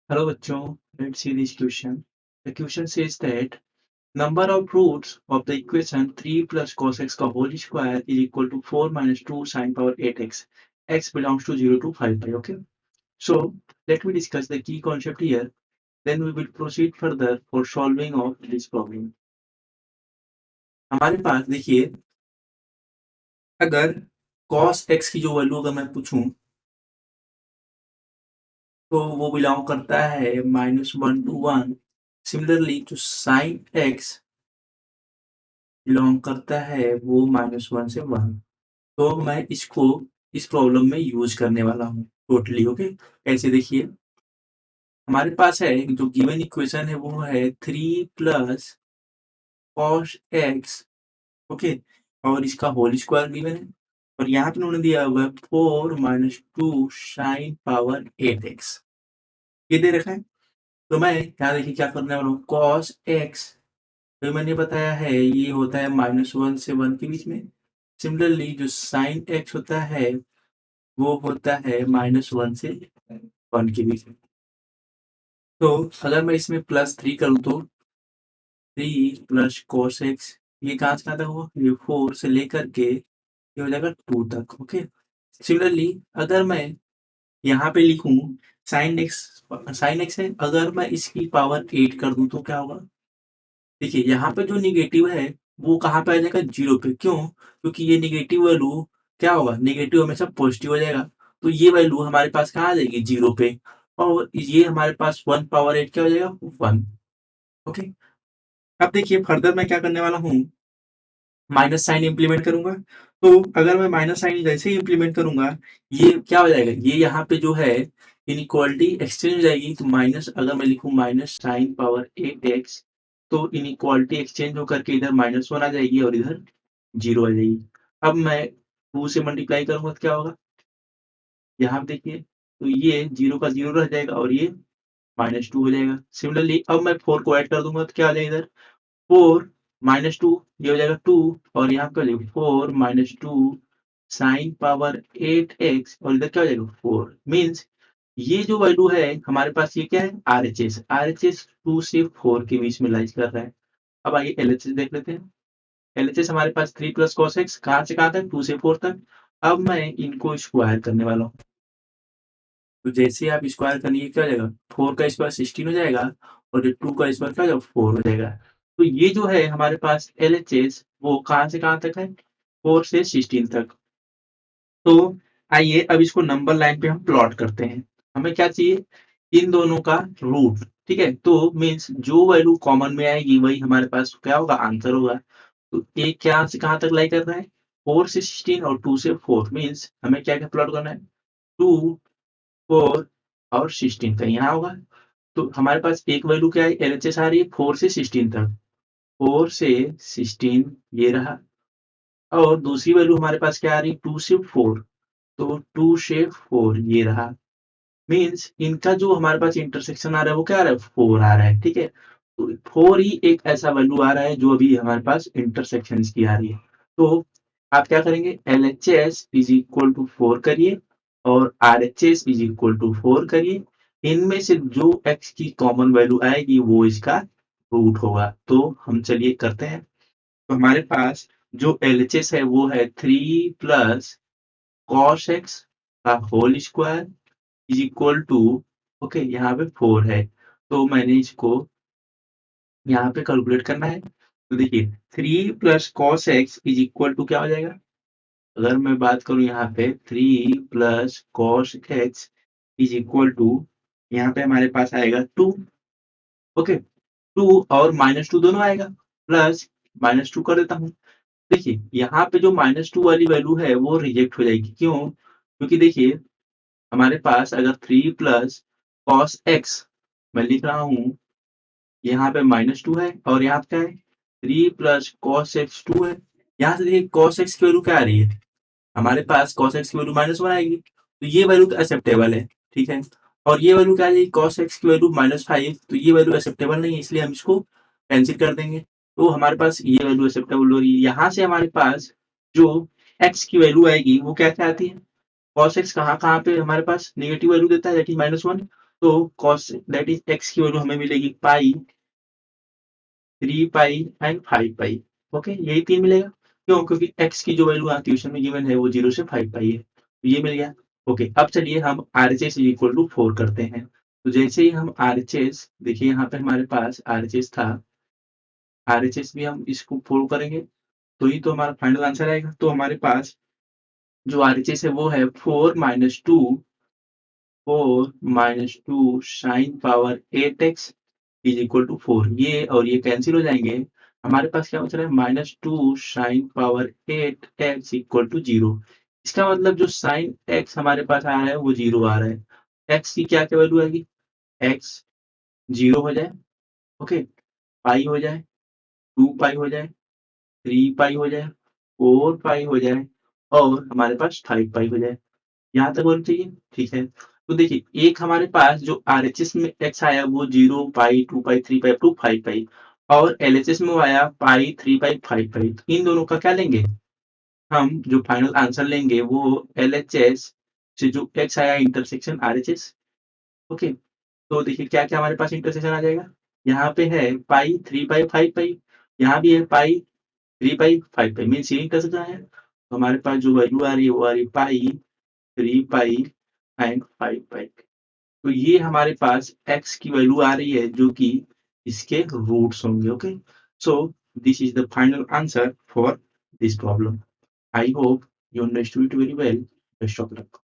Hello बच्चों, let's see this question. The question says that number of roots of the equation 3 plus cos x का whole square is equal to 4 minus 2 sin power 8x. X belongs to 0 to 5 pi. Okay. So let me discuss the key concept here. Then we will proceed further for solving of this problem. हमारे पास देखिए, अगर cos x की जो value अगर मैं पूछूं तो वो बिलोंग करता है -1 to 1. सिमिलरली जो sin x बिलोंग करता है वो -1 से 1. तो मैं इसको इस प्रॉब्लम में यूज करने वाला हूँ टोटली. ओके, ऐसे देखिए हमारे पास है जो गिवन इक्वेशन है वो है 3 प्लस कॉस एक्स. ओके, और इसका होल स्क्वायर गिवन है और यहाँ पे उन्होंने दिया हुआ है 4 माइनस 2 साइन पावर 8x. ये दे रखा है. तो मैं यहाँ देखिए क्या करने वाला हूँ, कॉस एक्स तो मैंने बताया है ये होता है -1 से 1 के बीच में. सिमिलरली जो साइन एक्स होता है वो होता है -1 से 1 के बीच में. तो अगर मैं इसमें +3 करूँ तो 3 प्लस cos x ये कहाँ से कहाँ तक होगा, ये 4 से लेकर के ये हो जाएगा 2 तक. ओके, सिमिलरली अगर मैं यहाँ पे लिखूं साइन एक्स है, अगर मैं इसकी पावर 8 कर दूं तो क्या होगा. देखिए यहाँ पे जो निगेटिव है वो कहाँ पे आ जाएगा, 0 पे. क्यों? क्योंकि ये निगेटिव वैल्यू क्या होगा, निगेटिव हमेशा पॉजिटिव हो जाएगा. तो ये वैल्यू हमारे पास कहाँ आ जाएगी, 0 पे. और ये हमारे पास 1 पावर 8 क्या हो जाएगा, 1. ओके, अब देखिए फर्दर मैं क्या करने वाला हूँ, माइनस साइन इंप्लीमेंट करूंगा. तो अगर मैं माइनस साइन जैसे ही इंप्लीमेंट करूंगा ये क्या हो जाएगा, ये यहाँ पे जो है इनइक्वालिटी एक्सचेंज हो जाएगी. तो माइनस अगर मैं लिखूं माइनस साइन पावर 8x तो इनइक्वालिटी एक्सचेंज होकर के इधर -1 आ जाएगी और इधर 0 आ जाएगी. अब मैं 2 से मल्टीप्लाई करूंगा तो क्या होगा, यहाँ पे देखिए तो ये 0 का 0 रह जाएगा और ये -2 हो जाएगा. सिमिलरली अब मैं 4 को ऐड कर दूंगा तो क्या आ जाएगा, इधर 4 -2 ये हो जाएगा 2 और यहाँ पे 4 -2 साइन पावर 8x और इधर क्या हो जाएगा 4. मीन्स ये जो वैल्यू है हमारे पास ये क्या है, RHS 2 से 4 के बीच में लाइज कर रहा है. अब आइए LHS देख लेते हैं. LHS हमारे पास 3 प्लस कॉस एक्स कहाँ से कहाँ तक, 2 से 4 तक. अब मैं इनको स्क्वायर करने वाला हूँ. तो जैसे आप स्क्वायर करेंगे क्या हो जाएगा, 4 का स्क्वायर 16 हो जाएगा और 2 का स्क्वायर क्या हो जाएगा, 4 हो जाएगा. तो ये जो है हमारे पास LHS वो कहाँ से कहाँ तक है, 4 से 16 तक. तो आइए अब इसको नंबर लाइन पे हम प्लॉट करते हैं. हमें क्या चाहिए, इन दोनों का रूट. ठीक है, तो मीन्स जो वैल्यू कॉमन में आएगी वही हमारे पास क्या होगा, आंसर होगा. तो एक क्या से कहाँ तक लाई कर रहा है, 4 से 16 और 2 से 4. मीन्स हमें क्या क्या प्लॉट करना है, 2 4 और 16 का यहाँ होगा. तो हमारे पास एक वैल्यू क्या है, LHS आ रही है 4 से 16 तक, 4 से 16 ये रहा. और दूसरी वैल्यू हमारे पास क्या आ रही है, 2 से 4, तो 2 से 4 ये रहा. मीन्स इनका जो हमारे पास इंटरसेक्शन आ रहा है वो क्या आ रहा है, 4 आ रहा है. ठीक है, तो 4 ही एक ऐसा वैल्यू आ रहा है जो अभी हमारे पास इंटरसेक्शन की आ रही है. तो आप क्या करेंगे, LHS इज इक्वल टू 4 करिए और RHS इज इक्वल टू 4 करिए. इनमें से जो x की कॉमन वैल्यू आएगी वो इसका रूट होगा. तो हम चलिए करते हैं. तो हमारे पास जो LHS है वो है 3 प्लस कॉस एक्स का whole square is equal to, okay यहाँ पे 4 है. तो मैंने इसको यहाँ पे कैलकुलेट करना है. तो देखिए 3 plus cos x is equal to क्या हो जाएगा, अगर मैं बात करूं यहाँ पे 3 plus cos x is equal to यहाँ पे हमारे पास आएगा 2. ओके, 2 और -2 दोनों आएगा, प्लस -2 कर देता हूँ. देखिए यहाँ पे जो -2 वाली वैल्यू है वो रिजेक्ट हो जाएगी. क्यों? क्योंकि देखिए हमारे पास अगर 3 प्लस कॉस एक्स मैं लिख रहा हूँ, यहाँ पे -2 है और यहाँ पे क्या है, 3 प्लस कॉस एक्स 2 है. यहाँ से देखिए कॉस एक्स की वैल्यू क्या आ रही है, हमारे पास cos x की वैल्यू -1 आएगी. तो ये वैल्यू तो एक्सेप्टेबल है. ठीक है, और ये वैल्यू क्या आ जाएगी, cos x की वैल्यू -5, तो ये वैल्यू एक्सेप्टेबल नहीं है, इसलिए हम इसको कैंसिल कर देंगे. तो हमारे पास ये वैल्यू एक्सेप्टेबल हो रही है. यहाँ से हमारे पास जो x की वैल्यू आएगी वो क्या क्या आती है, cos x कहाँ कहाँ पे हमारे पास नेगेटिव वैल्यू देता है, दैट इज -1. तो cos दैट इज x की वैल्यू हमें मिलेगी पाई, 3 पाई एंड 5 पाई। ओके, यही 3 मिलेगा। क्यों? क्योंकि x की जो वैल्यू यहाँ ट्यूशन में गिवन है वो 0 से 5 पाई है, तो ये मिल गया। ओके, अब चलिए हम RHS इज इक्वल टू 4 करते हैं। तो जैसे ही हम RHS, देखिए यहाँ पे हमारे पास RHS था, RHS भी हम इसको 4 करेंगे तो ही तो हमारा फाइनल आंसर आएगा। तो हमारे पास जो RHS है वो है 4 - 2 sine power 8x is equal to 4। ये और ये कैंसिल हो जाएंगे, हमारे पास क्या बच रहा है -2 sine power 8x equal to 0। इसका मतलब जो साइन x हमारे पास आ रहा है वो 0 आ रहा है। x की क्या क्या वैल्यू आएगी, x 0 हो जाए, ओके, पाई हो जाए, 2 पाई हो जाए, 3 पाई हो जाए, 4 पाई हो जाए और हमारे पास 5 पाई हो जाए। यहाँ तक होनी चाहिए, ठीक है। तो देखिए एक हमारे पास जो RHS में x आया वो 0 पाई, 2 पाई, 3 पाई, 2 5 पाई और LHS में वो आया पाई, 3 पाई, 5 पाई। तो इन दोनों का क्या लेंगे, हम जो फाइनल आंसर लेंगे वो LHS से जो x आया इंटरसेक्शन RHS। ओके, तो देखिए क्या क्या हमारे पास इंटरसेक्शन आ जाएगा, यहाँ पे है पाई, 3 पाई, 5 पाई, यहाँ भी है पाई, 3 पाई, 5 पाई, मीन्स ये इंटरसेक्शन आया। तो हमारे पास जो वैल्यू आ रही है वो आ रही है पाई, 3 पाई एंड 5 पाई। तो ये हमारे पास x की वैल्यू आ रही है जो कि इसके रूट्स होंगे। Okay, so this is the final answer for this problem. I hope you understood it very well. Best of luck.